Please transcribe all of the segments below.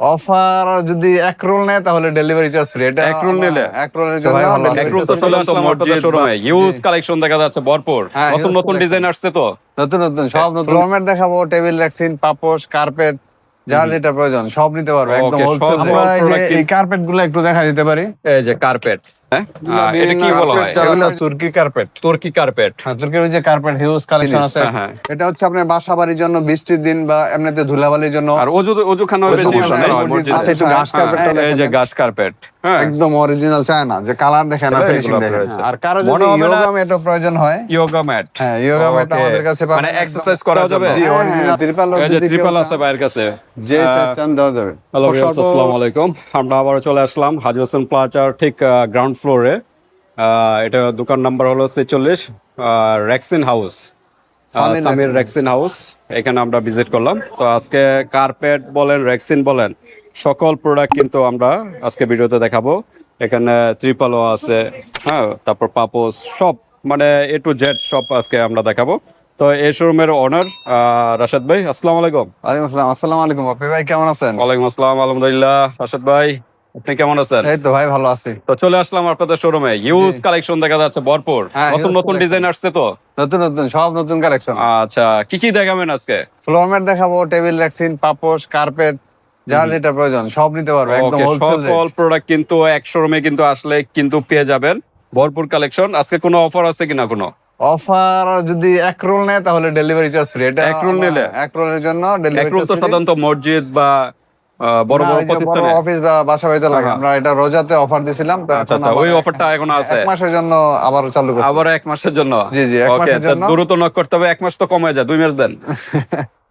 Offer যদি এক role নেয় তাহলে ডেলিভারি চার্জ ফ্রি। এটা এক রোল নিলে এক রোলের তো ভাই ভালো জন্য এক রোল তো চলে আসলাম মসজিদ শোরুমে ইউজ কালেকশন দেখা যাচ্ছে ভরপুর হ্যাঁ, নতুন huge নতুন collection। ডিজাইন আসছে তো নতুন নতুন সব নতুন ফ্লোর ম্যাট দেখাবো, টেবিল রেক্সিন, পাপোশ, কার্পেট, যার যেটা প্রয়োজন সব নিতে পারবে একদম Okay, হোলসেল। সব আমরা এই যে product এই কার্পেট গুলো একটু দেখা দিতে পারি। এই যে কার্পেট হ্যাঁ এটা কি বলা হয় এগুলো তুর্কি কার্পেট। তুর্কি কার্পেট হ্যাঁ, তুর্কির ওই যে কার্পেট হিউজ কালেকশন আছে। হ্যাঁ। এটা হচ্ছে আপনার বাসা বাড়ির জন্য, বৃষ্টির দিন বা এমনিতে ধুলাবালির জন্য। আর অজুখানা বেশি ইউজ করা হয় মসজিদে আচ্ছা, একটু ঘাস কার্পেট এই যে ঘাস কার্পেট হ্যাঁ একদম অরিজিনাল চায় না, যে কালার দেখে না, এগুলো ফিনিশিং দেখে। রয়েছে। আর কারো মনে যদি হবে না- ইয়োগা ম্যাটও প্রয়োজন হয়, ইয়োগা ম্যাট হ্যাঁ ইয়োগা ম্যাট আমাদের কাছে পাবেন। মানে এক্সারসাইজ করা যাবে জি, অরিজিনাল ত্রিপাল এই যে ট্রিপল আছে ভাইয়ের কাছে যে চান দেওয়া যাবে। হ্যালো ভিউয়ার্স আসসালামু আলাইকুম আমরা আবার চলে আসলাম হাজি হোসেন প্লাজার ঠিক গ্রাউন্ড ফ্লোরে এটা দোকান নাম্বার হলো 46 rexine house Samir rexine house এখানে আমরা ভিজিট করলাম তো আজকে কার্পেট বলেন রেক্সিন বলেন সকল প্রোডাক্ট কিন্তু আমরা আজকে ভিডিওতে দেখাবো এখানে ত্রিপলও আছে হ্যাঁ তারপর পাপোস সব মানে এ টু জেড সব আজকে আমরা দেখাবো তো এই শোরুমের ওনার রাশেদ ভাই আসসালামু আলাইকুম ওয়ালাইকুম আসসালাম। আসসালামু আলাইকুম আপনি ভাই, কেমন আছেন? ওয়ালাইকুম আসসালাম আলহামদুলিল্লাহ রাশেদ ভাই আপনি কেমন আছেন এই তো ভাই ভালো আছি। তো চলে আসলাম আপনাদের শোরুমে ইউজ কালেকশন দেখা যাচ্ছে ভরপুর হ্যাঁ, নতুন huge নতুন collection। ডিজাইন আসছে তো নতুন নতুন সব নতুন কালেকশন। আচ্ছা কি দেখাবেন আজকে ফ্লোর ম্যাট দেখাবো, টেবিল রেক্সিন, পাপোশ, কার্পেট, যার যেটা প্রয়োজন সব নিতে পারবে একদম ওকে হোলসেল সকল প্রোডাক্ট কিন্তু এক শোরুমে কিন্তু আসলে কিন্তু পেয়ে যাবেন ভরপুর কালেকশন আজকে কোনো অফার আছে কিনা কোনো অফার যদি এক রোল নেয় তাহলে ডেলিভারি চার্জ ফ্রি। এটা এক রোল নিলে? এক রোলের জন্য এক ডেলিভারি রোল তো সাধারণত মসজিদ বা বড় বড় প্রতিষ্ঠানে অফিস বা বাসা বাড়িতে লাগে। হ্যাঁ। আমরা এটা রোজাতে অফার দিছিলাম, তো আচ্ছা এখন আচ্ছা ওই আবার অফারটা এখনো আছে এক মাসের জন্য আবার চালু করছি। আবার এক মাসের জন্য জি, জি, এক ওকে মাসের জন্য। দ্রুত নক করতে হবে এক মাস তো কমে যায় 2 মাস দেন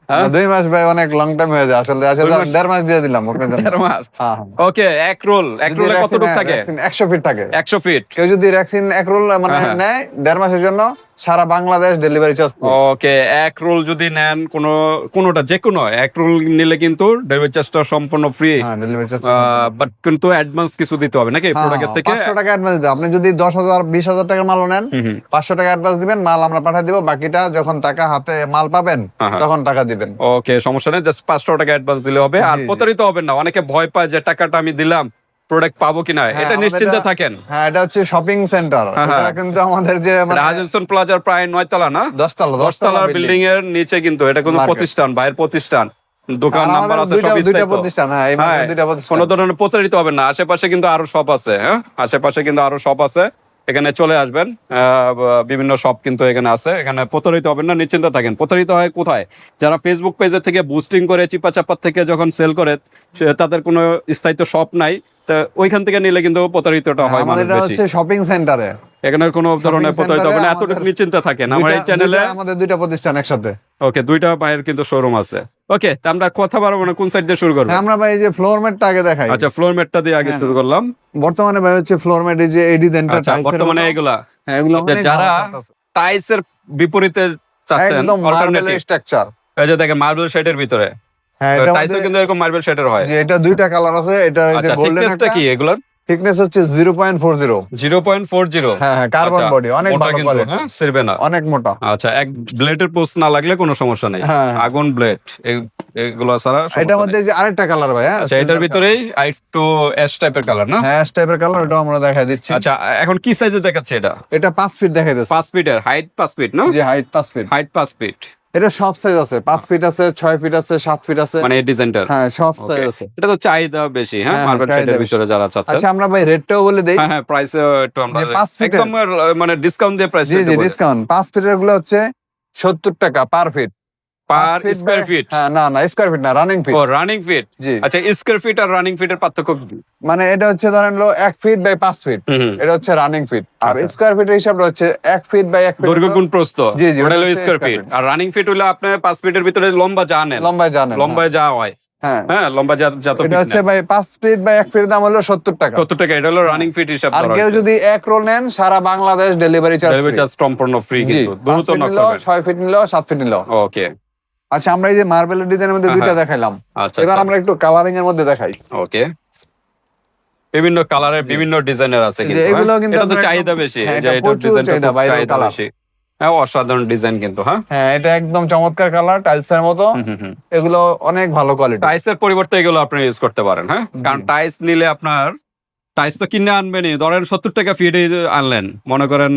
হ্যাঁ? 2 মাস ভাই অনেক লং টাইম হয়ে যায় আসলে। আসলে 2 মাস? 1.5 মাস দিয়ে দিলাম আপনার জন্য। 1.5 মাস হ্যাঁ, ওকে এক রোলে কতটুকু থাকে 100 ফিট থাকে। 100 ফিট কেউ যদি রেক্সিন এক রোল মানে হ্যাঁ। নেয় 1.5 মাসের জন্য, সারা বাংলাদেশ ডেলিভারি চার্জ। ওকে এক রোল যদি নেন কোনোটা যে কোনো এক রোল নিলে কিন্তু ডেলিভারি চার্জটা সম্পূর্ণ ফ্রি হ্যাঁ, ডেলিভারি চার্জ। বাট কিন্তু অ্যাডভান্স কিছু দিতে হবে নাকি প্রোডাক্টের থেকে 500 টাকা অ্যাডভান্স দিতে হবে। আপনি যদি 10,000 20,000 টাকার মালও নেন, 500 টাকা অ্যাডভান্স দিবেন, মাল আমরা পাঠিয়ে দিব। বাকিটা যখন টাকা হাতে মাল পাবেন তখন টাকা দিবেন। ওকে সমস্যা নেই জাস্ট 500 টাকা অ্যাডভান্স দিলে হবে আর জি, জি। প্রতারিত হবেন না অনেকে ভয় পায় যে টাকাটা আমি দিলাম প্রোডাক্ট পাবো কিনা হ্যাঁ, এটা আমাদের নিশ্চিন্তে এটা- থাকেন হ্যাঁ, এটা হচ্ছে শপিং সেন্টার। হ্যাঁ। এটা কিন্তু আমাদের যে হাজি হোসেন প্লাজার প্রায় 9 তলা না 10 তলা 10 তলার বিল্ডিং এর নিচে কিন্তু এটা কোনো Market। প্রতিষ্ঠান বাইরের প্রতিষ্ঠান দোকান আর নাম্বার আমাদের আছে সব দুইটা বিস্তারিত প্রতিষ্ঠান, হ্যাঁ, এই মার্কেটে দুইটা প্রতিষ্ঠান। কোনো ধরনের প্রতারিত হবেন না আশেপাশে কিন্তু আরো শপ আছে হ্যাঁ আশেপাশে কিন্তু আরো শপ আছে এখানে চলে আসবেন বিভিন্ন শপ কিন্তু এখানে আছে এখানে প্রতারিত হবেন না নিশ্চিন্তে থাকেন প্রতারিত হয় কোথায় যারা ফেসবুক পেজের থেকে বুস্টিং করে চিপা চাপার থেকে যখন সেল করে তাদের কোনো স্থায়িত্ব শপ নাই তো ওইখান থেকে নিলে কিন্তু প্রতারিতটা হয় আমাদের মানুষ এটা বেশি হচ্ছে শপিং সেন্টারে। এখানে কোনো ধরনের প্রতারিত হবে না centre-এ এতটুকু আমাদের নিশ্চিন্তে থাকেন আমার এই চ্যানেলে আমাদের দুইটা প্রতিষ্ঠান একসাথে। ওকে দুইটা ভাইয়ের কিন্তু শোরুম আছে ওকে তা আমরা কথা বাড়াবো না কোন সাইড দিয়ে শুরু করবো হ্যাঁ, আমরা ভাই এই যে ফ্লোর ম্যাটটা আগে দেখাই। আচ্ছা ফ্লোর ম্যাটটা দিয়ে আগে শুরু করলাম বর্তমানে ভাই হচ্ছে ফ্লোর ম্যাট, এই যে এডি দেনটা আচ্ছা বর্তমানে এগুলা হ্যাঁ, এগুলো ওকে, অনেক যারা ভালো চলতেছে। টাইলসের বিপরীতে চাচ্ছেন একদম মার্বেলের অল্টারনেটিভ স্ট্রাকচার। এই যে দেখেন মার্বেল শেডের ভিতরে হ্যাঁ, এটা টাইলসও কিন্তু এরকম মার্বেল শেডের হয় যে এটা দুইটা কালার আছে। এটা এই যে আচ্ছা গোল্ডেন থিকনেসটা কি এগুলোর থিকনেস হচ্ছে 0.40। 0.40 হ্যাঁ, হ্যাঁ, কার্বন বডি অনেক মোটা ভালো কিন্তু কোয়ালিটি, হ্যাঁ ছিড়বে না অনেক মোটা। আচ্ছা এক ব্লেডের পোস্ট না লাগলে কোনো সমস্যা নেই হ্যাঁ। আগুন ব্লেড এগুলো ছাড়া সমস্যা এটার নেই। মধ্যে যে আরেকটা কালার ভাই, হ্যাঁ, আচ্ছা এটার ভিতরেই একটু অ্যাশ টাইপের কালার না হ্যাঁ, টাইপের কালার, এটা আমরা দেখাই দিচ্ছি। আচ্ছা এখন কি সাইজে দেখাচ্ছে এটা এটা 5 ফিট দেখাই দিচ্ছে। 5 ফিটের হাইট 5 ফিট না জি, হাইট 5 ফিট। হাইট 5 ফিট এটা সব সাইজ আছে, 5 ফিট আছে, 6 ফিট আছে, 7 ফিট আছে। মানে এই ডিজাইনটার হ্যাঁ, সব সাইজ আছে। এটা তো চাহিদা বেশি হ্যাঁ হ্যাঁ, মার্বেল চাহিদা শেডের বেশি। ভিতরে যারা চাচ্ছেন আচ্ছা আমরা ভাই রেটটাও বলে দেই। হ্যাঁ হ্যাঁ প্রাইসে একটু আমরা যে 5 ফিটের- একদম মানে ডিসকাউন্ট দিয়ে প্রাইস জি, জি, ডিসকাউন্ট। 5 ফিটের গুলো হচ্ছে 70 টাকা per feet. Per 5 feet square by- feet হ্যাঁ, না না, স্কয়ার ফিট না, রানিং ফিট। ও রানিং ফিট জি। আচ্ছা স্কয়ার ফিট আর রানিং ফিটের পার্থক্য কি? মানে এটা হচ্ছে ধরেন 1 ফিট বাই 5 ফিট, এটা হচ্ছে রানিং ফিট। আর আচ্ছা। স্কয়ার ফিটের হিসাবটা হচ্ছে 1 ফিট বাই 1 ফিট। দৈর্ঘ্য গুণ প্রস্থ জি, জি, ওটা ওটা হলো হচ্ছে স্কয়ার square ফিট feet। আর রানিং ফিট হলো আপনি 5 ফিটের ভিতরে লম্বা যা নেন লম্বায় জানেন। লম্বায় যা হয় হ্যাঁ, হ্যাঁ লম্বা যত এটা ফিট হচ্ছে ভাই 5 ফিট বাই 1 ফিটের দাম হলো 70 টাকা। 70 টাকা এটা হলো রানিং ফিট হিসাব আর ধরা কেউ হয়েছে যদি এক রোল নেন সারা Bangladesh delivery charge. Delivery charge সম্পূর্ণ ফ্রি জি, কিন্তু 5 দ্রুত ফিট নক নিলো, করবেন 6 ফিট নিলো, 7 ফিট নিলো। ওকে আচ্ছা আমরা এই যে মার্বেলের ডিজাইনের মধ্যে হ্যাঁ, দুইটা হ্যাঁ। দেখাইলাম। আচ্ছা এবার আচ্ছা। আমরা একটু কালারিং এর মধ্যে দেখাই। ওকে বিভিন্ন কালারের বিভিন্ন ডিজাইনের আছে যে কিন্তু এগুলো হ্যাঁ? কিন্তু এটা তো আপনার চাহিদা একদম- বেশি হ্যাঁ, এই যে এটা এটার প্রচুর ডিজাইনটা চাহিদা, খুব বাইরের চাহিদা colour। বেশি হ্যাঁ, অসাধারণ ডিজাইন কিন্তু। হ্যাঁ, হ্যাঁ, এটা একদম চমৎকার কালার, টাইলস এর মতো। এগুলো অনেক ভালো কোয়ালিটি। টাইলসের পরিবর্তে এগুলো আপনি ইউজ করতে পারেন। হ্যাঁ, কারণ টাইলস নিলে আপনার টাইলস তো কিনে আনবেনই, ধরেন 70 টাকা ফিট আনলেন, মনে করেন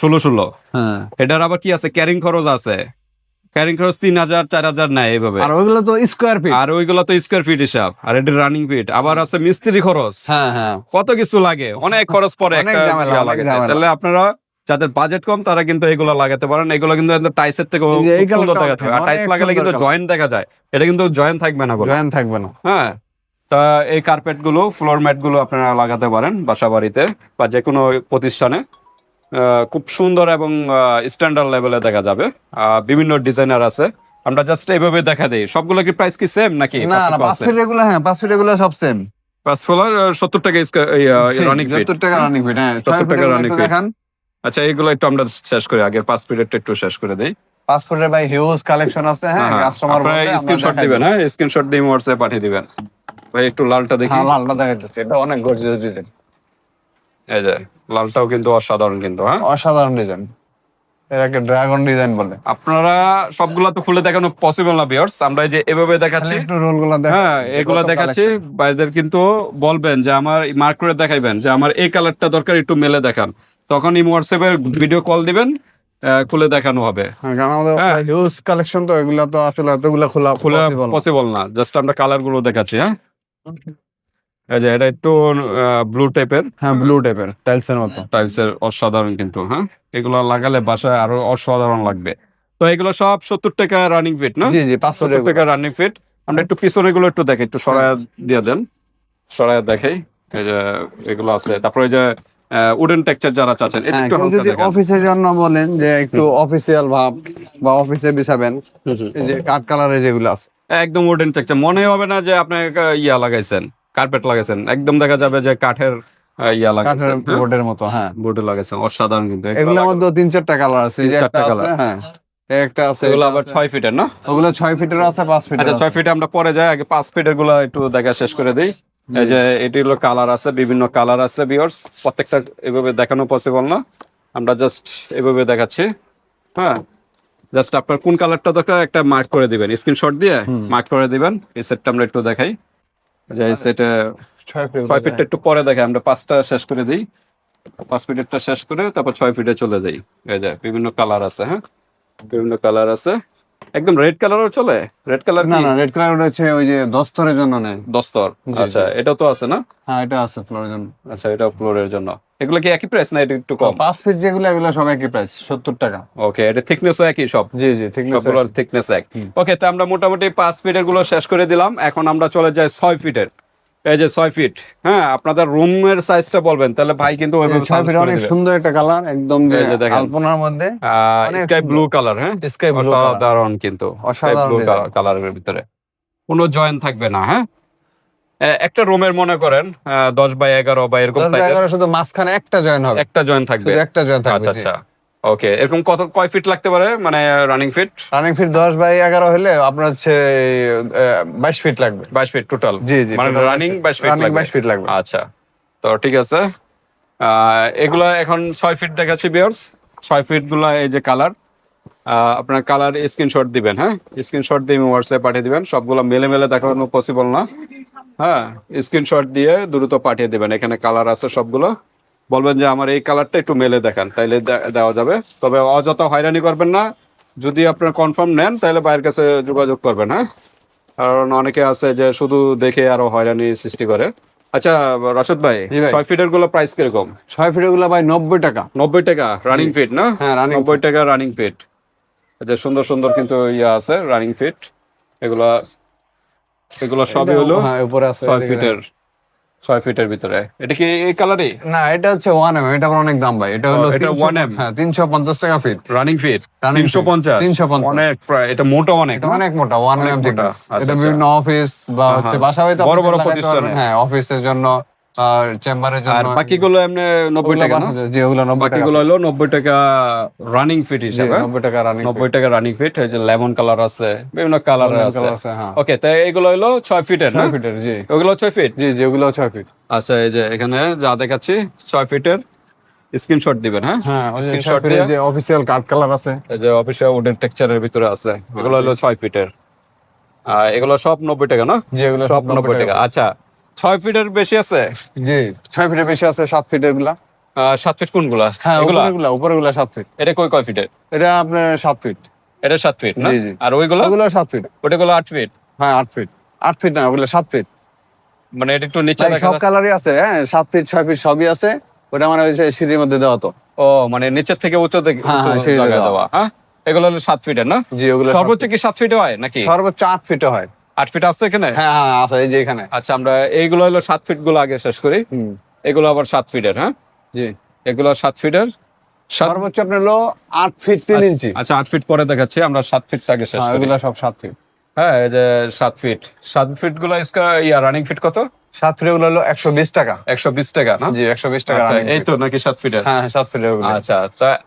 16 হ্যাঁ, এটার আবার কি আছে, ক্যারিং খরচ আছে, ক্যারিং খরচ 3000 4000 নেয় এইভাবে। আর ওইগুলো তো স্কোয়ার ফিট। আর ওইগুলো তো স্কোয়ার ফিট হিসাব, আর এটা রানিং ফিট, আবার আছে মিস্ত্রি খরচ, হ্যাঁ হ্যাঁ, কত কিছু লাগে, অনেক খরচ পড়ে অনেক একটা ঝামেলা, ইয়া অনেক লাগাতে। ঝামেলা। তাহলে আপনারা যাদের বাজেট কম তারা কিন্তু এগুলো লাগাতে পারেন। এগুলো কিন্তু টাইসের থেকে এই যে এই সুন্দর কালারটা দেখা যায়। আর টাইস অনেক লাগালে কিন্তু সুন্দর জয়েন্ট দেখা যায়, এটা কিন্তু জয়েন্ট থাকবে না কোনো। জয়েন্ট থাকবে না। হ্যাঁ, তা এই কার্পেট গুলো, ফ্লোর ম্যাট গুলো আপনারা লাগাতে পারেন বাসা বাড়িতে বা যে কোনো প্রতিষ্ঠানে। খুব সুন্দর এবং স্ট্যান্ডার্ড লেভেলে দেখা যাবে। বিভিন্ন ডিজাইনার আছে, আমরা জাস্ট এইভাবে দেখা দেই। সবগুলো কি প্রাইস কি সেম নাকি না না, 5 ফিট এগুলো, হ্যাঁ 5 ফিট এগুলো সব সেম। 5 ফ্লোর 70 টাকা রানিং ফিট। 70 টাকা রানিং ফিট। হ্যাঁ, 70 6 ফিট টাকা রানিং ফিট। দেখান। আচ্ছা, এইগুলো একটু আমরা শেষ করি, আগের 5 ফিটেরটা একটু শেষ করে দেই। 5 ফুটের ভাই হিউজ কালেকশন আছে। হ্যাঁ, কাস্টমার আপনারা বললে আমরা স্ক্রিনশট দেখাই দিবেন। দেব। হ্যাঁ, স্ক্রিনশট দিয়ে হোয়াটসঅ্যাপে পাঠিয়ে দিবেন। ভাই একটু লালটা দেখি। হ্যাঁ, লালটা দেখাইতেছি, এটা অনেক গর্জিয়াস ডিজাইন। এই যে লালটাও কিন্তু অসাধারণ কিন্তু। হ্যাঁ, অসাধারণ ডিজাইন, এটাকে ড্রাগন ডিজাইন বলে। আপনারা সবগুলা তো খুলে দেখানো পসিবল না ভিউয়ার্স, আমরা এই যে এভাবে দেখাচ্ছি। একটু রোলগুলো দেখ। হ্যাঁ, এগুলা দেখাচ্ছি, বাইরের কিন্তু বলবেন যে আমার মার্ক করে দেখাইবেন যে আমার এই কালারটা দরকার, একটু মেলে দেখান। তখন এই হোয়াটসঅ্যাপে ভিডিও কল দিবেন, খুলে দেখানো হবে। হ্যাঁ, কারণ আমাদের হ্যাঁ। হিউজ কালেকশন, তো এগুলা তো আসলে এতগুলা খোলা খুলে possible না। পসিবল না, জাস্ট আমরা কালার গুলো দেখাচ্ছি। হ্যাঁ, এই যে এটা একটু ব্লু টাইপের, হ্যাঁ, ব্লু টাইপের টাইলস এর মতো। টাইলসের অসাধারণ কিন্তু। হ্যাঁ, এগুলো লাগালে বাসায় আরো অসাধারণ লাগবে। তো এগুলো সব 70 টাকা রানিং ফিট না? জি জি, 5 70 ফুটের টাকা রানিং ফিট। আমরা একটু পিছনে গুলো একটু দেখি, একটু সরায় দিয়ে দেন, সরায় দেখাই। এই যে এগুলো আছে, তারপরে ওই যে উডেন টেক্সচার যারা চাচ্ছেন, এটা হ্যাঁ, একটু কেউ হালকা যদি দেখেন। অফিসের জন্য বলেন যে একটু অফিসিয়াল ভাব বা অফিসে বিছাবেন, এই যে কাঠ কালারের যেগুলো আছে। একদম উডেন টেক্সচার, মনে হবে না যে আপনি ইয়া লাগাইছেন, কার্পেট লাগাইছেন। একদম দেখা যাবে যে কাঠের ইয়া কাঠের লাগাইছেন, বোর্ডের মতো। হ্যাঁ, বোর্ডে লাগাইছেন, অসাধারণ কিন্তু। এগুলোর মধ্যে 3-4টা কালার আছে। এই যে 3-4টা একটা কালার। আছে, হ্যাঁ এই একটা আছে, এগুলো এটা আবার আছে। 6 ফিটের না? ওগুলো 6 ফিটের আছে, 5 ফিটের আচ্ছা, আছে। 6 ফিটে আমরা পরে যাই, আগে 5 ফিটের গুলো একটু দেখা শেষ করে দিই। এই যে এটি হলো কালার আছে, বিভিন্ন কালার আছে ভিউয়ার্স, প্রত্যেকটা এভাবে দেখানো পসিবল না, আমরা জাস্ট এভাবে দেখাচ্ছি। হ্যাঁ, জাস্ট আপনার কোন কালারটা দরকার একটা মার্ক করে দিবেন, স্ক্রিনশট দিয়ে মার্ক করে দিবেন। এই সেটটা আমরা একটু দেখাই, যে এই সেটে 6 ফিটটা একটু পরে দেখাই, আমরা 5টা শেষ করে দিই। 5 ফিটেরটা শেষ করে তারপর 6 ফিটে চলে যাই। এই যে বিভিন্ন কালার আছে। হ্যাঁ, বিভিন্ন কালার আছে, একদম রেড কালারও চলে। রেড কালার না না, রেড কালার হচ্ছে ওই যে দস্তরের জন্য নেয়। দস্তর। আচ্ছা, এটা তো আছে না? হ্যাঁ, এটা আছে ফ্লোরের জন্য। আচ্ছা, এটা ফ্লোরের জন্য। এগুলো কি একই প্রাইস না এটা একটু কম? 5 ফিট যেগুলো, এগুলো সব একই প্রাইস, 70 টাকা। ওকে, এটা থিকনেসও একই সব? জি জি, ঠিক আছে। সবগুলোর থিকনেস এক। ওকে, তো আমরা মোটামুটি 5 ফিটের গুলো শেষ করে দিলাম। এখন আমরা চলে যাই 6 ফিটের। এই যে 6 ফিট। হ্যাঁ, আপনাদের রুমের সাইজটা বলবেন, তাহলে ভাই কিন্তু ওইভাবে 6 ফিট অনেক সুন্দর একটা কালার, একদম যে এই যে দেখেন। আলপনার মধ্যে। অনেক স্কাই ব্লু কালার। হ্যাঁ, স্কাই ব্লু কালার, দারুণ কিন্তু। স্কাই অসাধারণ ব্লু design। কালারের ভিতরে কোনো জয়েন্ট থাকবে না। হ্যাঁ, একটা রুমের মনে করেন 10 বাই 11 বা এরকম 10 বাই size-এর 11 শুধু মাঝখানে একটা জয়েন হবে, একটা জয়েন্ট থাকবে। শুধু একটা জয়েন থাকবে। আচ্ছা আচ্ছা, ওকে। এরকম কয় ফিট লাগতে পারে, মানে running feet? Running feet 10 by 11 হলে আপনার হচ্ছে 22 ফিট লাগবে। 22 ফিট টোটাল? জি জি, মানে total রানিং 22 ফিট রানিং লাগবে। 22 ফিট লাগবে। আচ্ছা, তো ঠিক আছে। এগুলো এখন 6 ফিট দেখাচ্ছি ভিউয়ার্স। 6 ফিট গুলা এই যে কালার, আপনার কালার স্ক্রিনশট দিবেন। হ্যাঁ, স্ক্রিনশট দিয়ে হোয়াটসঅ্যাপে পাঠিয়ে দিবেন। সবগুলো মেলে মেলে দেখানো পসিবল না। হ্যাঁ, স্ক্রিনশট দিয়ে দ্রুত পাঠিয়ে দিবেন। এখানে কালার আছে সবগুলো, বলবেন যে আমার এই কালারটা একটু মেলে দেখান, তাইলে দেওয়া যাবে। তবে অযথা হয়রানি করবেন না, যদি আপনার কনফার্ম নেন তাহলে বাইরের কাছে যোগাযোগ করবেন। হ্যাঁ, কারণ অনেকে আছে যে শুধু দেখে আরো হয়রানি সৃষ্টি করে। আচ্ছা রাশেদ ভাই, জি ভাই। 6 ফিটের গুলো প্রাইস কিরকম? 6 ফিটের গুলো ভাই 90 টাকা। 90 টাকা রানিং ফিট না? হ্যাঁ, running 90 টাকা রানিং ফিট। যে সুন্দর সুন্দর কিন্তু ইয়া আছে রানিং ফিট। এগুলা এগুলো সবই এটা- হলো হ্যাঁ, উপরে আছে 6 ফিটের। 6 ফিটের ভিতরে এটা কি এই কালারই? না, এটা হচ্ছে 1M, এটা আবার অনেক দাম ভাই। এটা হলো এটা 1M? হ্যাঁ, 350 টাকা ফিট। Running feet Running feet, 350? 350 অনেক, প্রায় এটা মোটা অনেক এটা না? অনেক মোটা, 1M অনেক মোটা। thickness। আচ্ছা, এটা আচ্ছা। বিভিন্ন অফিস বা হচ্ছে বাসা বাড়িতে বড় বড় লাগাতে পারবেন। প্রতিষ্ঠানে। হ্যাঁ, অফিসের জন্য, চেম্বারের আর জন্য। বাকিগুলো এমনি 90 টাকা না? জি, ওগুলো 90 টাকা। বাকিগুলো হলো 90 টাকা রানিং ফিট জি, হিসাবে। 90 টাকা রানিং। 90 টাকা রানিং ফিট। এই যে লেমন কালার আছে, বিভিন্ন কালার আছে। হ্যাঁ। ওকে, তাই এগুলো হলো 6 ফিটের না? 6 ফিটের, জি ওগুলো 6 ফিট? জি জি, ওগুলো 6 ফিট। আচ্ছা, এই যে এখানে যা দেখাচ্ছি 6 ফিটের স্ক্রিনশট দিবেন। হ্যাঁ, হ্যাঁ স্ক্রিনশট দিয়ে যে অফিসিয়াল কার্ড কালার আছে, এই যে অফিসিয়াল উডেন টেক্সচারের ভিতরে আছে, এগুলো হলো 6 ফিটের। এগুলো সব 90 টাকা না? জি এগুলো সব 90 টাকা। আচ্ছা 6 ফিটের বেশি আছে? জি 6 ফিটের বেশি আছে, 7 ফিটের গুলা। 7 ফিট কোনগুলা? হ্যাঁ এগুলা উপরে গুলা 7 ফিট। এটা কয় ফিটের? এটা আপনার 7 ফিট। এটা 7 ফিট না? জি জি। আর ওইগুলো? ওগুলো 7 ফিট। ওটাগুলো 8 ফিট। হ্যাঁ 8 ফিট। 8 ফিট না, ওগুলো 7 ফিট। মানে এটা একটু নিচে ভাই দেখা সব যাচ্ছে। কালারই আছে, হ্যাঁ 7 ফিট 6 ফিট সবই আছে। ওটা মানে ওই যে সিঁড়ির মধ্যে দেওয়া তো। ও মানে নিচের থেকে উঁচু থেকে হ্যাঁ, উঁচু হ্যাঁ, সিঁড়িতে জায়গায় দেওয়া। দেওয়া। হ্যাঁ, এগুলো হলো 7 ফিটের না? জি ওগুলো সর্বোচ্চ কি 7 ফিটে হয় নাকি? সর্বোচ্চ 8 ফিটে হয়। 8 ফিট আছে এখানে? হ্যাঁ হ্যাঁ আছে এই যে এখানে। আচ্ছা আমরা এইগুলো হলো 7 ফিট গুলো আগে শেষ করি। এগুলো আবার 7 ফিটের। হ্যাঁ, জি এগুলো 7 ফিটের। সর্বোচ্চ আপনার হলো 8 ফিট 3 ইঞ্চি। আচ্ছা 8 ফিট পরে দেখাচ্ছি, আমরা 7 ফিট আগে শেষ হ্যাঁ করি। এগুলো সব 7 ফিট। হ্যাঁ এই যে 7 ফিট। 7 ফিট গুলো রানিং ফিট কত? 7 ফিট গুলো হলো 120 টাকা। 120 টাকা না? জি 120 টাকা আচ্ছা, running এই feet। তো নাকি 7 ফিটের? হ্যাঁ 7 ফিটের ওগুলো। আচ্ছা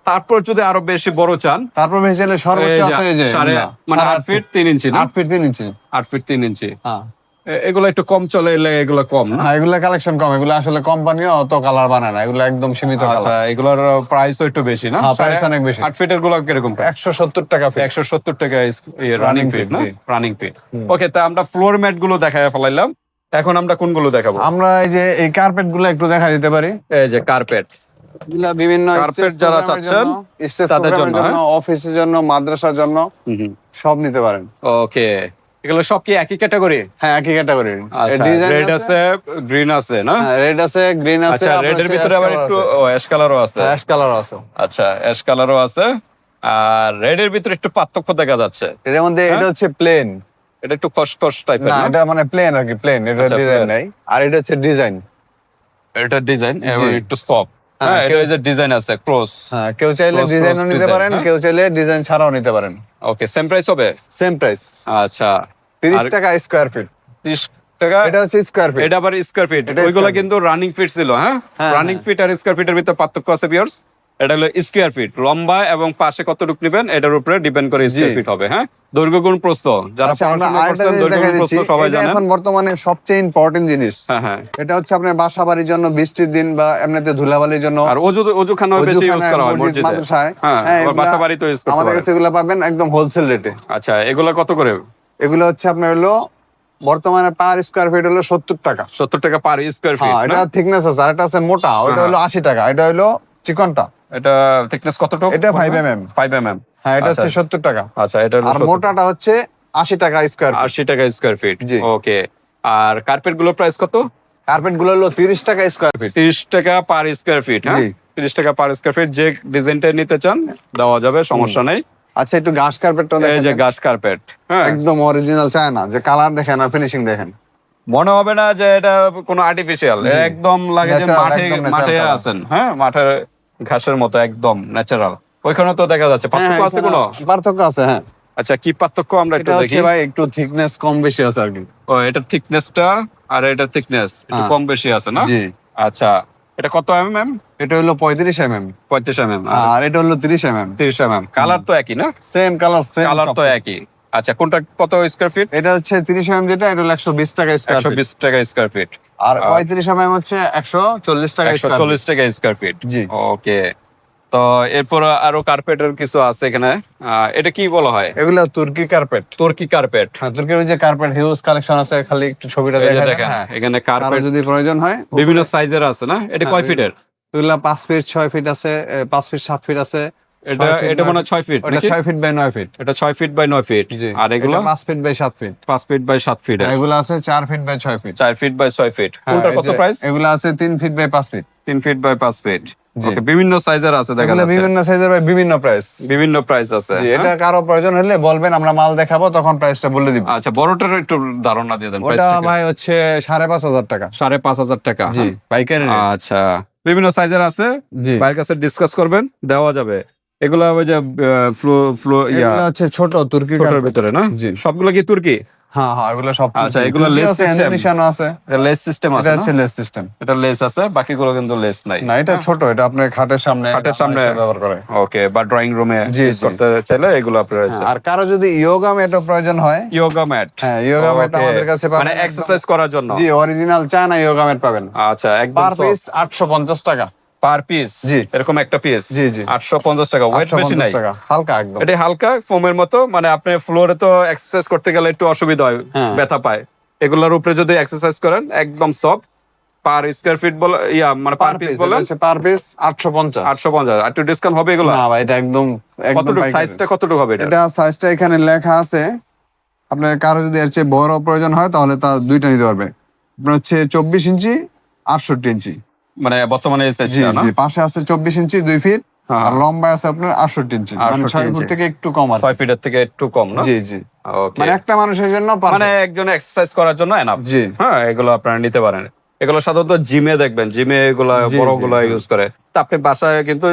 তারপর যদি আরো বেশি বড় চান, তারপর ভেসেলে সর্বোচ্চ আছে এই যে মানে 8 ফিট 3 ইঞ্চি না? 8 ফিট 3 ইঞ্চি। 8 ফিট 3 ইঞ্চি। হ্যাঁ এগুলো একটু কম চলে, এগুলো কম না? হ্যাঁ এগুলা কালেকশন কম, এগুলো আসলে কোম্পানিও অত কালার বানায় না, এগুলো একদম সীমিত আচ্ছা কালার। এগুলোর প্রাইসও একটু বেশি না? হ্যাঁ, price অনেক বেশি। 8 ফিটের গুলো কিরকম প্রাইস? 170 টাকা ফিট। 170 টাকা রানিং Running ফিট feet, না? জি। Running feet. ওকে, তা আমরা ফ্লোর ম্যাট গুলো দেখায় ফেলাইলাম, এখন আমরা কোনগুলো দেখাবো? আমরা এই যে এই কার্পেট গুলো একটু দেখা দিতে পারি। এই যে কার্পেট। এগুলা বিভিন্ন কার্পেট stage যারা program এর চাচ্ছেন, জন্য, stage তাদের program এর জন্য, হ্যাঁ? অফিসের জন্য, মাদ্রাসার জন্য সব নিতে পারেন। ওকে, এগুলো সব কি একই ক্যাটাগরি? হ্যাঁ একই ক্যাটাগরি। আচ্ছা রেড আছে, গ্রিন আছে না? হ্যাঁ রেড আছে, গ্রিন আছে, আচ্ছা রেড এর ভিতরে আবার একটু অ্যাশ কালারও আছে। অ্যাশ কালার আছে। আচ্ছা অ্যাশ কালারও আছে, আর রেড এর ভিতরে একটু পার্থক্য দেখা যাচ্ছে। এর মধ্যে এটা হচ্ছে প্লেন। এটা একটু খসখস টাইপের না না? এটা মানে প্লেন আর কি, প্লেন, এটা আচ্ছা, ডিজাইন plain। নাই। আর এটা হচ্ছে ডিজাইন। এটা ডিজাইন জি। একটু সফট। হ্যাঁ, হ্যাঁ, এটা যে ডিজাইন আছে ক্রস। হ্যাঁ কেউ চাইলে Cross, ডিজাইনও cross নিতে design, পারেন, হ্যাঁ? কেউ চাইলে ডিজাইন ছাড়াও নিতে পারেন। ওকে, সেম প্রাইস হবে? সেম প্রাইস, আচ্ছা 30 আর- টাকা স্কয়ার ফিট। 30 টাকা। এটা হচ্ছে স্কয়ার ফিট। এটা আবার স্কয়ার ফিট। এটা ওইগুলো square কিন্তু রানিং ফিট ছিল। হ্যাঁ, হ্যাঁ, রানিং হ্যাঁ। ফিট আর স্কয়ার ফিটের ভিতরে পার্থক্য আছে ভিউয়ার্স। এটা হলো স্কয়ার ফিট, লম্বা এবং পাশে কতটুকু নেবেন এটার উপরে ডিপেন্ড করে স্কয়ার ফিট হবে। হ্যাঁ, দৈর্ঘ্য গুণ প্রস্থ, যারা আচ্ছা, আমরা পড়াশোনা আরেকটা করছেন জিনিস দৈর্ঘ্য দেখাই গুণ প্রস্থ দিচ্ছি। সবাই এটা জানেন। এখন বর্তমানে সবচেয়ে ইম্পর্টেন্ট জিনিস। হ্যাঁ হ্যাঁ। এটা হচ্ছে আপনার বাসা বাড়ির জন্য, বৃষ্টির দিন বা এমনিতে ধুলাবালির জন্য, আর অজুখানা বেশি ইউজ করা হয় মসজিদে। মাদ্রাসায়। হ্যাঁ, হ্যাঁ, আবার এগুলা বাসা বাড়িতে ইউজ করতে আমাদের পারেন। কাছে এগুলো পাবেন একদম হোলসেল রেটে। আচ্ছা এগুলো কত করে? এগুলো হচ্ছে আপনার হলো বর্তমানে পার স্কয়ার ফিট হলো 70 টাকা। 70 টাকা পার স্কয়ার ফিট। হ্যাঁ, এটা থিকনেস আছে, আর এটা আছে মোটা, ওটা হ্যাঁ। হলো 80 টাকা। এটা হলো চিকনটা, এটা থিকনেস কতটুকু? এটা 5 mm। 5 mm। হ্যাঁ এটা আচ্ছা। হচ্ছে 70 টাকা। আচ্ছা এটা হলো আর 70 মোটাটা হচ্ছে 80 টাকা স্কয়ার ফিট। 80 টাকা স্কয়ার ফিট। জি। ওকে, আর কার্পেট গুলোর প্রাইস কত? কার্পেট গুলো হলো 30 টাকা স্কয়ার ফিট। 30 টাকা পার স্কয়ার ফিট। হ্যাঁ, জি। 30 টাকা পার স্কয়ার ফিট। যে ডিজাইনটা নিতে চান দেওয়া যাবে, সমস্যা নেই। আচ্ছা একটু ঘাস কার্পেটটা এই দেখেন, যে গাছ কার্পেট। হ্যাঁ, একদম অরিজিনাল চায় না, যে কালার দেখেন আর ফিনিশিং দেখেন। মনে হবে না যে এটা কোনো আর্টিফিশিয়াল, একদম লাগে যে Natural, মাঠে একদম natural মাঠে colour। আছেন। হ্যাঁ, মাঠের ঘাসের মতো একদম ন্যাচারাল। ওইখানে তো দেখা যাচ্ছে পার্থক্য আছে কোনো? পার্থক্য আছে, হ্যাঁ। আচ্ছা কি পার্থক্য আমরা একটু এটা দেখি। হচ্ছে ভাই একটু থিকনেস কম বেশি আছে আর কি। ও এটার থিকনেসটা আর এটার থিকনেস একটু হ্যাঁ। কম বেশি আছে না? জি আচ্ছা এটা কত mm? এটা হলো 35 mm, 35 mm। আর এটা হলো 30 mm। 30 mm। কালার তো একই না? সেম কালার, সেম কালার তো একই। আচ্ছা কোনটা কত স্কয়ার ফিট? এটা হচ্ছে 30 mm যেটা, এটা হলো 120 টাকা স্কয়ার ফিট। 120 টাকা স্কয়ার ফিট। আর 35 mm হচ্ছে 140 টাকা স্কয়ার ফিট। 140 টাকা স্কয়ার ফিট। জি। ওকে, তো এরপর আরো কার্পেটের কিছু আছে এখানে। এটা কি বলা হয়? এগুলো তুর্কি কার্পেট। তুর্কি কার্পেট। হ্যাঁ তুর্কির ওই যে কার্পেট হিউজ কালেকশন আছে, খালি একটু ছবিটা এই যে দেখা দেখেন হ্যাঁ। এখানে আর কার্পেট যদি প্রয়োজন হয় বিভিন্ন সাইজের আছে না? এটা হ্যাঁ, কয় ফিটের? এগুলা 5 ফিট 6 ফিট আছে, 5 ফিট 7 ফিট আছে। এটা 6 ফিট, এটা 9 মনে হয় 6 ফিট ওটা নাকি? 6 ফিট বাই 9 ফিট। এটা 6 ফিট বাই 9 ফিট। জি। আর এগুলো 5 feet by 7 feet. 5 feet by 7 feet. আর এগুলো আছে 4 feet by 6 feet. 4 feet by 6 feet. হ্যাঁ, কোনটার এই কত যে প্রাইস? এগুলো আছে 3 feet by 5 feet. 3 feet by 5 feet. জি। ওকে, বিভিন্ন সাইজের আছে দেখা এগুলো যাচ্ছে। বিভিন্ন সাইজের বাই বিভিন্ন প্রাইস। বিভিন্ন প্রাইস আছে। জি, এটা হ্যাঁ? কারো প্রয়োজন হলে বলবেন, আমরা মাল দেখাবো, তখন প্রাইসটা বলে দিব। আচ্ছা বড়টার একটু ধারণা দিয়ে দেন ওটা প্রাইসটা। ভাই হচ্ছে 5,500 টাকা। 5,500 টাকা। জি হ্যাঁ? পাইকারি। আচ্ছা বিভিন্ন সাইজের আছে, জি ভাইয়ের কাছে ডিসকাস করবেন, দেওয়া যাবে। এগুলো ওই যে ফ্লো এগুলো হচ্ছে ছোট তুর্কি ছোটর কার্পেট। ভিতরে না? জি। সবগুলো কি তুর্কি? হ্যাঁ হ্যাঁ এগুলো সব আচ্ছা, তুর্কি। এগুলো তুর্কি lace আছে, system? ইন্দোনেশিয়ানও আছে। এটা লেস সিস্টেম এটা আছে হচ্ছে না? Less system. এটা লেস আছে, বাকিগুলো কিন্তু লেস নাই। না এটা ছোট, এটা আপনার খাটের সামনে, খাটের সামনে ব্যবহার করে। ওকে, বা ড্রয়িং রুমে জি, ইউজ জি। করতে চাইলে এগুলো আপনার হ্যাঁ, আর কারো যদি ইয়োগা ম্যাটও প্রয়োজন হয়, ইয়োগা ম্যাট। হ্যাঁ ইয়োগা ম্যাট আমাদের কাছে পাবেন মানে একদম। এক্সারসাইজ করার জন্য। জি অরিজিনাল চায়না ইয়োগা ম্যাট পাবেন। আচ্ছা একদম পার soft। পিস 850 টাকা। পার পিস জি। এরকম একটা পিস জি, জি। 850 টাকা, ওয়েট বেশি 850 নাই। টাকা, হালকা একদম। এটা হালকা ফোমের মতো, মানে আপনি ফ্লোরে তো এক্সারসাইজ করতে গেলে একটু অসুবিধা হয়, হ্যাঁ। ব্যথা পায়। এগুলোর উপরে যদি এক্সারসাইজ করেন একদম সফট। পার স্কয়ার ফিট বলে মানে পার পিস বলেন পার পিস 850। 850। আর একটু ডিসকাউন্ট হবে এগুলো? না ভাই, এটা একদম কতটুকু পাইকারি। সাইজটা কতটুকু হবে এটা? এটা সাইজটা এখানে লেখা আছে। আপনার কারো যদি এর চেয়ে বড় প্রয়োজন হয় তাহলে তা দুইটা নিতে পারবে। আপনার হচ্ছে 24 ইঞ্চি, 68 ইঞ্চি। মানে বর্তমানে এই জি সাইজটা না? জি, পাশে আছে 24 ইঞ্চি 2 ফিট, হ্যাঁ, আর হ্যাঁ। লম্বা আছে আপনার 68 ইঞ্চি, মানে 68 6 ইঞ্চি। ফুট থেকে একটু কম আর 6 ফিটের থেকে একটু কম না? জি জি, ওকে। মানে একটা মানুষের জন্য মানে পারফেক্ট। একজন এক্সারসাইজ করার জন্য এনাফ। জি। হ্যাঁ, এগুলো আপনারা নিতে পারেন। এগুলো সাধারণত জিমে দেখবেন, জিমে এগুলা জি, বড়গুলা জি, ইউজ করে। তা আপনি বাসায় কিন্তু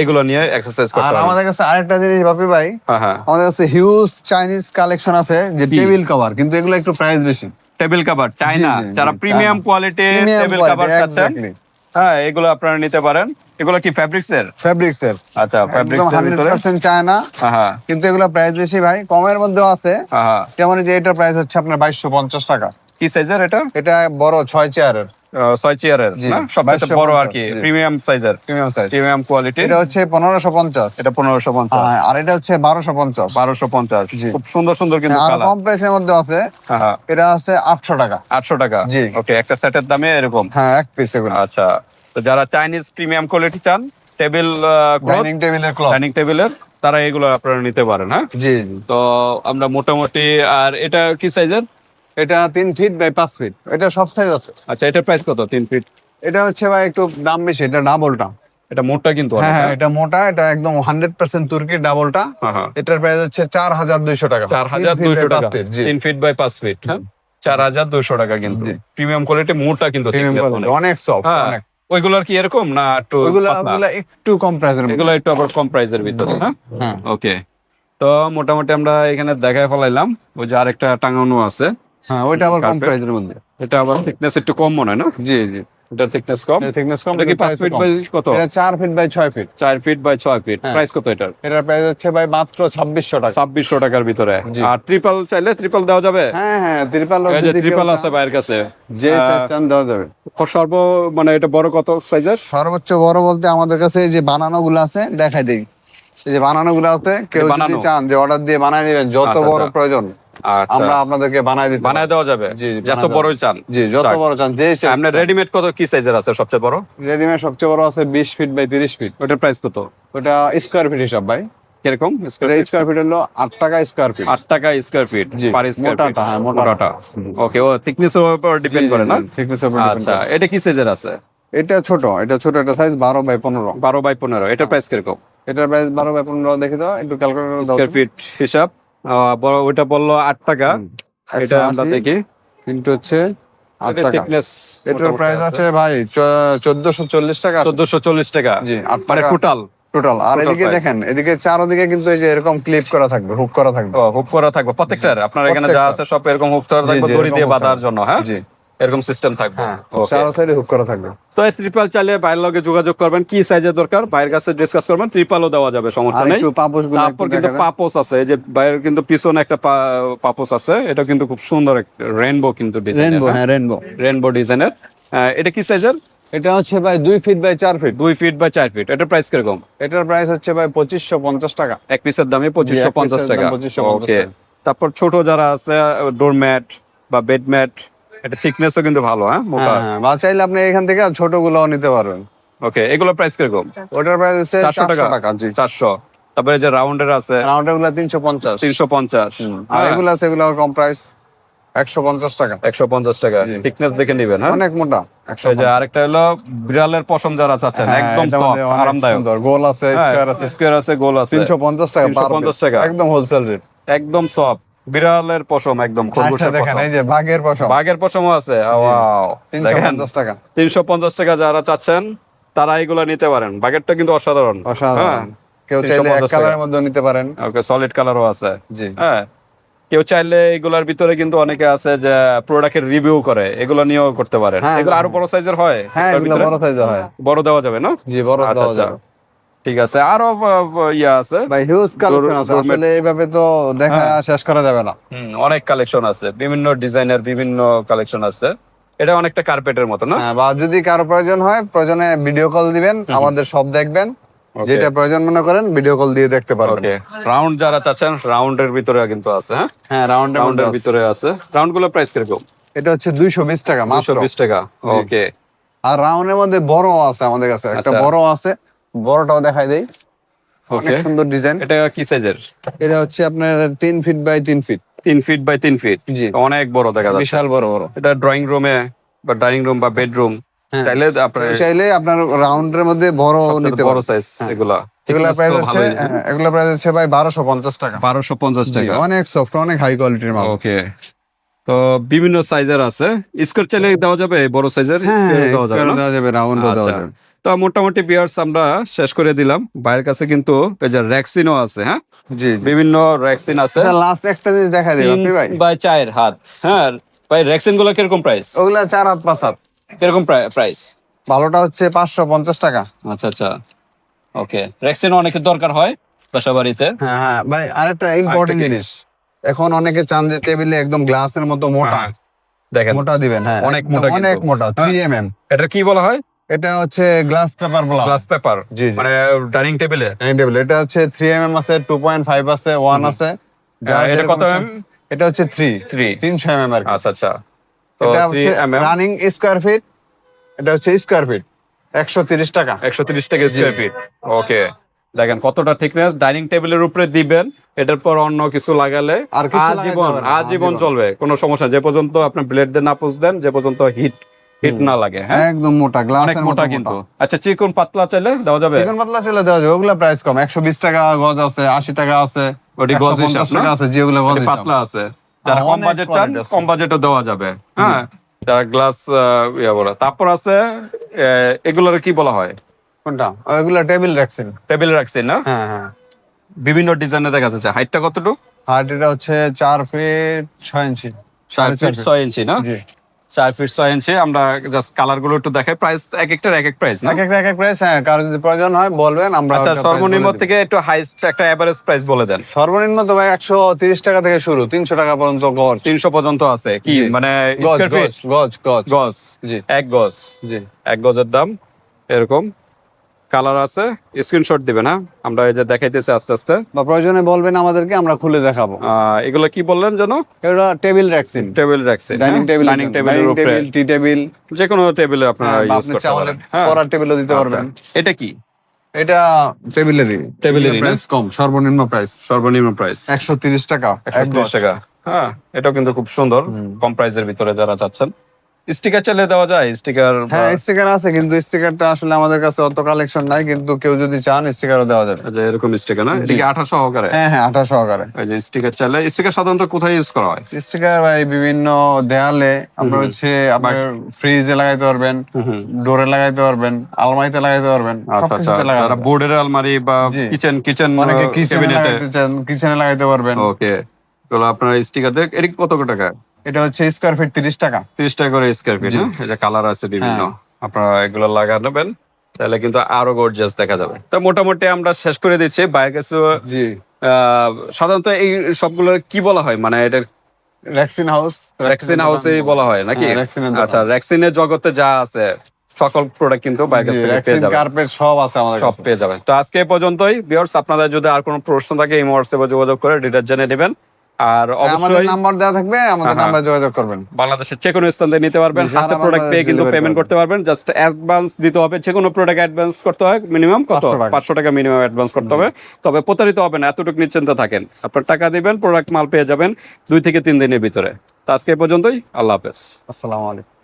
এগুলো নিয়ে এক্সারসাইজ করতে আর পারেন। আমাদের কাছে আরেকটা জিনিস বাপি ভাই, হ্যাঁ, হ্যাঁ। আমাদের কাছে হিউজ চাইনিজ কালেকশন আছে, যে কি? টেবিল কভার, কিন্তু এগুলো একটু প্রাইস বেশি। টেবিল কভার চায়না, জি, জি, যারা জি, premium China. Quality premium table quality, cover চাচ্ছেন, এক্স্যাক্টলি। হ্যাঁ এগুলো আপনারা নিতে পারেন। এগুলো কি ফ্যাব্রিক্স এর? ফেব্রিক্স এর, আচ্ছা, একদম ফ্যাব্রিক্স এর ভিতরে। 100% চায়না, হ্যাঁ, হ্যাঁ, কিন্তু এগুলো প্রাইস বেশি ভাই। কমের মধ্যেও আছে, হ্যাঁ। যেমন এই যে এটার প্রাইস হচ্ছে আপনার 2250 টাকা। কি সাইজের এটা? এটা বড় 6 চেয়ারের 6 চেয়ারের জি, না? সবচেয়ে বড় আর 2250, কি, জি। প্রিমিয়াম সাইজের, প্রিমিয়াম সাইজ। Premium quality. এটা হচ্ছে 1550। এটা 1550। হ্যাঁ, আর এটা হচ্ছে 1250। 1250। জি। খুব সুন্দর সুন্দর কিন্তু আর কালার। কম প্রাইসের মধ্যে আছে, হ্যাঁ, হ্যাঁ। এটা আছে 800 টাকা। 800 টাকা। জি। ওকে, একটা সেটের দামে এরকম। হ্যাঁ, এক পিস এগুলো। আচ্ছা, তো যারা চাইনিজ প্রিমিয়াম কোয়ালিটি চান, টেবিল ক্লথ, ডাইনিং টেবিলের ক্লথ। ডাইনিং টেবিলের, তারা এগুলো আপনারা নিতে পারেন। হ্যাঁ, জি জি। তো আমরা মোটামুটি, আর এটা কি সাইজের? এটা 3 ফিট বাই 5 ফিট, এটা সব সাইজ আছে। আচ্ছা, এটার প্রাইস কত? 3 ফিট। এটা হচ্ছে ভাই একটু দাম বেশি, এটা ডাবলটা। এটা মোটা কিন্তু হ্যাঁ অনেক, হ্যাঁ, হ্যাঁ? এটা মোটা, এটা একদম 100% তুর্কির ডাবলটা। হ্যাঁ, হ্যাঁ। এটার প্রাইস হচ্ছে 4200 টাকা। 4200 টাকা। 3 feet, ji. 3 feet by 5 feet, হ্যাঁ? 4200 টাকা কিন্তু। জি। প্রিমিয়াম কোয়ালিটি, মোটা কিন্তু, প্রিমিয়াম thickness কোয়ালিটি, অনেক। অনেক সফট, হ্যাঁ, অনেক। ওইগুলোর কি এরকম না একটু ওইগুলা পাতলা? ওইগুলা একটু কম প্রাইসের মধ্যে। এগুলো একটু আবার কম প্রাইসের ভিতরে, হ্যাঁ? হ্যাঁ। ওকে, তো মোটামুটি আমরা এখানে দেখায় ফেলাইলাম। ওই যে আরেকটা টাঙানো আছে, হ্যাঁ, ওইটা আবার কম Carpet। প্রাইসের মধ্যে। এটা আবার থিকনেস একটু কম মনে হয় না? জি জি, এটার থিকনেস কম। এটা thickness কম, এটা কি কিন্তু 5 price ফিট কম। বাই কত? এটা 4 feet by 6 feet. 4 feet by 6 feet. হ্যাঁ। প্রাইস কত এটার? এটার প্রাইস হচ্ছে ভাই মাত্র 2600 টাকা। 2600 টাকার ভিতরে। জি। আর ট্রিপল চাইলে ট্রিপল দেওয়া যাবে? হ্যাঁ হ্যাঁ, ত্রিপাল এই যে ট্রিপল আছে ভাইয়ের কাছে। যে size চান দেওয়া যাবে। সর্ব মানে এটা বড় কত সাইজের? সর্বোচ্চ বড় বলতে আমাদের কাছে এই যে বানানো গুলো আছে, দেখাই দেই। এই যে বানানো গুলো আছে, কেউ যদি বানানো? চান যে অর্ডার দিয়ে বানাই নেবেন, যত আচ্ছা, বড় আচ্ছা। প্রয়োজন আচ্ছা, আমরা আপনাদেরকে বানাই দিতে বানায় দেওয়া যাবে? জি, যত বানায় বড়ই দেওয়া চান? জি, যত যাক। বড় চান, যে আপনার রেডিমেড কত কি সাইজের আছে সবচেয়ে বড়? রেডিমেড সবচেয়ে বড় আছে 20 ফিট বাই 30 ফিট। ওটার প্রাইস কত? ওটা স্কয়ার ফিট হিসাব ভাই। কিরকম এটা স্কয়ার স্কয়ার ফিট হলো 8 টাকা স্কয়ার ফিট। 8 টাকা স্কয়ার ফিট জি, পার স্কয়ার ফিট। মোটাটা, হ্যাঁ, মোটাটা। ওকে, ও থিকনেসের উপর ডিপেন্ড করে না? thickness এর উপর depend আচ্ছা, করে। এটা কি সাইজের আছে? এটা ছোট, এটা সাইজ 12 বাই 15। 12 বাই 15। এটার প্রাইস কিরকম? এটার প্রাইস 12 বাই 15 দেখে দাও, একটু ক্যালকুলেটর দাও। স্কয়ার ফিট হিসাব। বড় ওইটা বললো 8 টাকা। এটা আমরা 180, দেখি। কিন্তু হচ্ছে 8 এটা টাকা। থিকনেস এটার প্রাইস আছে ভাই 1440 টাকা। 1440 টাকা। জি, 8 মানে টাকা টোটাল। টোটাল। আর total এদিকে price। দেখেন, এদিকে চারদিকে কিন্তু এই যে এরকম ক্লিপ করা থাকবে, হুক করা থাকবে। ও, হুক করা থাকবে প্রত্যেকটার? আপনার এখানে যা আছে সব এরকম হুক করা জি, থাকবে, জি, দড়ি এরকম দিয়ে hook বাঁধার করা। জন্য, হ্যাঁ? জি, এরকম সিস্টেম থাকবে। হ্যাঁ, ওকে, চার সাইডে হুক করা থাকবে। তো এই ট্রিপল চাইলে ভাইয়ের লগে যোগাযোগ করবেন, কি সাইজের দরকার ভাইয়ের কাছে ডিসকাস করবেন, ট্রিপলও দেওয়া যাবে, সমস্যা আর নেই। একটু পাপোশগুলো তারপর একটু কিন্তু দেখা যায়। পাপোস আছে, এই যে ভাইয়ের কিন্তু পিছনে একটা পাপোস আছে, এটা কিন্তু খুব সুন্দর, রেইনবো কিন্তু ডিজাইন, রেইনবো, হ্যাঁ, রেইনবো। রেইনবো ডিজাইনের। এটা কি সাইজের? এটা হচ্ছে ভাই 2 feet by 4 feet. 2 feet by 4 feet. এটার প্রাইস কিরকম? এটার প্রাইস হচ্ছে ভাই 2550 টাকা। এক পিসের দামে 2550 পিসের দাম টাকা। 2550 ওকে, টাকা। তারপর ছোট যারা আছে, ডোরম্যাট বা বেডম্যাট, এটা থিকনেসও কিন্তু ভালো, হ্যাঁ, মোটা। হ্যাঁ হ্যাঁ, বা চাইলে আপনি এখান থেকে ছোট গুলোও নিতে পারবেন। ওকে, এগুলোর প্রাইস কিরকম? ওটার প্রাইস হচ্ছে 400 টাকা। 400 টাকা। জি, 400। তারপরে যে রাউন্ডের আছে রাউন্ডার গুলো 350। 350। আর এগুলো আছে, এগুলো কম প্রাইস 150 টাকা। 150 টাকা। থিকনেস দেখে নিবেন, হ্যাঁ? অনেক মোটা। এই যে আরেকটা হলো বিড়ালের পশম যারা চাচ্ছেন, হ্যাঁ, একদম এটার soft, মধ্যে অনেক আরামদায়ক। সুন্দর। গোল আছে, স্কয়ার আছে। স্কয়ার আছে, গোল আছে। 350 টাকা per 350 piece, টাকা। একদম হোলসেল রেট। একদম সফট বিড়ালের পশম, একদম খরগোশের দেখেন, পশম। এই যে বাঘের পশম, বাঘের পশমও আছে। ওয়াও, দেখেন 350 টাকা। 350 টাকা যারা চাচ্ছেন তারা এগুলো নিতে পারেন। বাঘেরটা কিন্তু অসাধারণ। অসাধারণ। কেউ চাইলে এক 350 টাকা। কালারের মধ্যে নিতে পারেন। ওকে, সলিড কালারও আছে। জি, হ্যাঁ, কেউ চাইলে এগুলার ভিতরে কিন্তু অনেকে আছে যে প্রোডাক্টের রিভিউ করে, এগুলো নিয়েও করতে পারেন। হ্যাঁ, এগুলো আরো বড় সাইজের হয়? হ্যাঁ, এগুলোর এগুলো ভিতরে? বড় সাইজে হয়। বড় দেওয়া যাবে না? জি, বড় আচ্ছা, দেওয়া আচ্ছা, যাবে। ঠিক আছে। আরো ইয়া আছে, ভাই হিউজ কালেকশন আছে, ডোরমেট। আসলে এইভাবে তো দেখা শেষ করা যাবে না। অনেক কালেকশন আছে, বিভিন্ন ডিজাইনের বিভিন্ন কালেকশন আছে। এটা অনেকটা কার্পেটের মতো না? হ্যাঁ, বা যদি কারো প্রয়োজন হয়, প্রয়োজনে ভিডিও কল দিবেন, আমাদের সব দেখবেন, Okay. যেটা প্রয়োজন মনে করেন ভিডিও কল দিয়ে দেখতে পারবেন। ওকে, রাউন্ড যারা চাচ্ছেন রাউন্ডের ভিতরে কিন্তু আছে। হ্যাঁ, হ্যাঁ, রাউন্ডের মধ্যে রাউন্ডের আছে। ভিতরে আছে। রাউন্ড গুলো প্রাইস কিরকম? এটা হচ্ছে 220 টাকা মাত্র। 220 টাকা। জি। ওকে, আর রাউন্ডের মধ্যে বড় আছে আমাদের কাছে, একটা আচ্ছা। বড় আছে, বড়টাও দেখাই দেই। অনেক ওকে, সুন্দর ডিজাইন। এটা কি সাইজের? এটা হচ্ছে আপনার 3 feet by 3 feet. 3 feet by 3 feet. জি। অনেক বড় দেখা যাচ্ছে। বিশাল বড় বড়। এটা ড্রয়িং রুমে বা ডাইনিং রুম বা বেডরুম হ্যাঁ। চাইলে আপনার কেউ চাইলে আপনার রাউন্ডের মধ্যে বড় নিতে বড় পারেন। সাইজ হ্যাঁ। এগুলা। এগুলা Thickness প্রাইস তো হচ্ছে ভালোই। এগুলা প্রাইস হচ্ছে ভাই 1250 টাকা। 1250 জি, টাকা। অনেক সফট, অনেক হাই কোয়ালিটির মাল। ওকে, তো বিভিন্ন সাইজের আছে। স্কোয়ার চাইলে দেওয়া যাবে, বড় সাইজের হ্যাঁ, স্কোয়ার হ্যাঁ, দেওয়া যাবে স্কোয়ারও না? দেওয়া যাবে, রাউন্ডও দেওয়া আচ্ছা, যাবে। তো মোটামুটি বিয়ার্স আমরা শেষ করে দিলাম। ভাইয়ের কাছে কিন্তু এই যে র্যাক্সিনও আছে। হ্যাঁ, জি, জি। বিভিন্ন র্যাক্সিন আছে। আচ্ছা, লাস্ট একটা জিনিস দেখাই দিই 3 আপনি ভাই। বাই 4 হাত। হ্যাঁ ভাই, র্যাক্সিন গুলো কিরকম প্রাইস? ওগুলা 4 হাত 5 হাত। কিরকম প্রাইস? ভালোটা হচ্ছে 550 টাকা। আচ্ছা আচ্ছা, ওকে। র্যাক্সিন অনেকের দরকার হয় বাসা বাড়িতে। হ্যাঁ, হ্যাঁ ভাই, আরেকটা ইম্পর্টেন্ট কি? জিনিস, এখন অনেকে চান যে টেবিলে একদম গ্লাসের মতো মোটা হ্যাঁ, দেখেন মোটা দিবেন। হ্যাঁ, অনেক একদম মোটা, অনেক কিন্তু মোটা, 3 mm। এটা কি বলা হয়? এটা হচ্ছে গ্লাস পেপার বলা হয়। Glass paper. জি, জি। মানে ডাইনিং টেবিলে। ডাইনিং টেবিল এটা হচ্ছে 3 mm আছে, 2.5 আছে, 1 আছে। যার এটা যেরকম কত চান। mm? এটা হচ্ছে 3 300 mm আর কি। আচ্ছা আচ্ছা, তো এটা হচ্ছে 3 mm রানিং স্কয়ার ফিট। এটা হচ্ছে স্কয়ার ফিট 130 টাকা। 130 টাকা স্কয়ার ফিট। ওকে, দেখেন কতটা থিকনেস। ডাইনিং টেবিলের উপরে দিবেন, এটার পর অন্য কিছু লাগালে আর কিছু লাগাইতে আজীবন হবে না, আজীবন আজীবন। চলবে, কোনো সমস্যা, যে পর্যন্ত আপনি ব্লেড দিয়ে না পুষ দেন, যে পর্যন্ত হিট না লাগে। হ্যাঁ, একদম মোটা, অনেক গ্লাসের মোটা মতো কিন্তু। মোটা। আচ্ছা, চিকন পাতলা চাইলে দেওয়া যাবে? চিকন পাতলা ছেলে দেওয়া যাবে, ওগুলা প্রাইস কম, 120 টাকা গজ আছে, 80 টাকা আছে, ওটি গজ 150 হিসাব না? টাকা আছে, যেগুলো গজ এটি হিসাব। পাতলা আছে। যারা কম অনেক বাজেট চান, quality আছে। কম বাজেটও দেওয়া যাবে। হ্যাঁ, যারা গ্লাস ইয়া বলে। তারপর আছে এগুলোর কি বলা হয়? কোনটা? ওগুলা টেবিল রাখছেন। টেবিলে রাখছি না? হ্যাঁ, হ্যাঁ। বিভিন্ন ডিজাইনে দেখা যাচ্ছে। হাইটটা কতটুকু? হাইট এটা হচ্ছে 4 ফিট 6 ইঞ্চি। 4 ফিট 6 ইঞ্চি না? জি। 4 ফিট 6 ইঞ্চি। আমরা জাস্ট কালার গুলো একটু দেখাই। প্রাইস এক একটার এক এক প্রাইস না? এক এক প্রাইস। হ্যাঁ, কারো যদি প্রয়োজন হয় বলবেন, আমরা আচ্ছা, ওটা price সর্বনিম্ন বলে দিব। থেকে একটু হাইস্ট একটা এভারেজ প্রাইস বলে দেন। সর্বনিম্ন তো ভাই 130 টাকা থেকে শুরু, 300 টাকা পর্যন্ত গজ। 300 পর্যন্ত আছে কি? জি। মানে গজ, স্কয়ার ফিট? গজ, গজ, গজ। গজ। জি, এক গজ। জি। এক গজের দাম এরকম। কালার আছে, স্ক্রিনশট দিবেন। হ্যাঁ, আমরা এই যে দেখাইতেছি আস্তে আস্তে। বা প্রয়োজনে বলবেন আমাদেরকে, আমরা খুলে দেখাবো। এগুলো কি বললেন যেন? এটা টেবিল রাখছেন। টেবিল রাখছি। ডাইনিং টেবিল, ডাইনিং টেবিলের উপরে টি টেবিল, যে কোনো টেবিলে আপনারা ইউজ আপনি করতে চাইলে পারেন। হ্যাঁ, পড়ার টেবিলও দিতে পারবেন। আচ্ছা। এটা কি? এটা টেবিলেরই। টেবিলেরই না? প্রাইস কম, সর্বনিম্ন প্রাইস সর্বনিম্ন প্রাইস 130 টাকা। 130 টাকা। হ্যাঁ, এটাও কিন্তু খুব সুন্দর, কম প্রাইসের ভিতরে যারা চাচ্ছেন। স্টিকার চাইলে দেওয়া যায়? স্টিকার? হ্যাঁ, স্টিকার আছে, কিন্তু স্টিকারটা আসলে আমাদের কাছে অত কালেকশন নাই, কিন্তু কেউ যদি চান স্টিকারও দেওয়া যাবে। যে এরকম স্টিকার না? এটা কি 18 সহকারে? হ্যাঁ, হ্যাঁ, 18 সহকারে। এই যে স্টিকার চাইলে। স্টিকার সাধারণত কোথায় ইউজ করা হয়? স্টিকার ভাই বিভিন্ন দেয়ালে, আপনার হচ্ছে আপনার ফ্রিজে লাগাইতে পারবেন, ডোরে লাগাইতে পারবেন, আলমারিতে লাগাইতে পারবেন, আচ্ছা আচ্ছা, সবকিছুতে লাগাতে যারা পারবেন। বোর্ডের আলমারি বা জি। কিচেন অনেকে কিচেনে ক্যাবিনেটে। লাগাইতে চান, কিচেনে লাগাইতে পারবেন। ওকে, তাহলে আপনার স্টিকার দেখ। এটা কত টাকা? এটা হচ্ছে স্কয়ার ফিট 30 টাকা। 30 টাকা করে স্কয়ার ফিট। জি। হ্যাঁ, এই যে কালার আছে বিভিন্ন, হ্যাঁ। আপনারা এগুলো লাগাবেন, তাহলে কিন্তু আরো গর্জিয়াস দেখা যাবে। তো মোটামুটি আমরা শেষ করে দিচ্ছি। বাইরের কাছে জি। সাধারণত এই সবগুলো কি বলা হয়, মানে এটা রেক্সিন হাউস। রেক্সিন হাউসেই বলা হয় নাকি? হ্যাঁ, রেক্সিনের দোকান। আচ্ছা, রেক্সিনের জগতে যা আছে সকল প্রোডাক্ট কিন্তু বাইরের কাছ জি, থেকে পেয়ে রেক্সিন যাবেন। কার্পেট সব আছে আমাদের সব কাছে। পেয়ে যাবেন। তো আজকে এ পর্যন্তই। ভিউয়ার্স, আপনাদের যদি আর কোনো প্রশ্ন থাকে এই হোয়াটসঅ্যাপে যোগাযোগ করে ডিটেইলস জেনে নেবেন। আর হ্যাঁ, আমাদের অবশ্যই নাম্বার দেওয়া থাকবে, আমাদের হ্যাঁ, নাম্বারে যোগাযোগ করবেন। বাংলাদেশের যে কোনো স্থান থেকে নিতে পারবেন। সারা হাতে প্রোডাক্ট পেয়ে বাংলাদেশ কিন্তু delivery পেমেন্ট করবেন। করতে পারবেন। জাস্ট অ্যাডভান্স দিতে হবে। যে কোনো প্রোডাক্ট অ্যাডভান্স করতে হয় মিনিমাম কত? 500 টাকা। 500 টাকা মিনিমাম অ্যাডভান্স করতে হবে। তবে প্রতারিত হবে না, এতটুকু নিশ্চিন্ত থাকেন। আপনার টাকা দিবেন, প্রোডাক্ট মাল পেয়ে যাবেন 2 থেকে 3 দিনের ভিতরে। তো আজকে এ পর্যন্তই। আল্লাহ হাফেজ। আসসালামু আলাইকুম।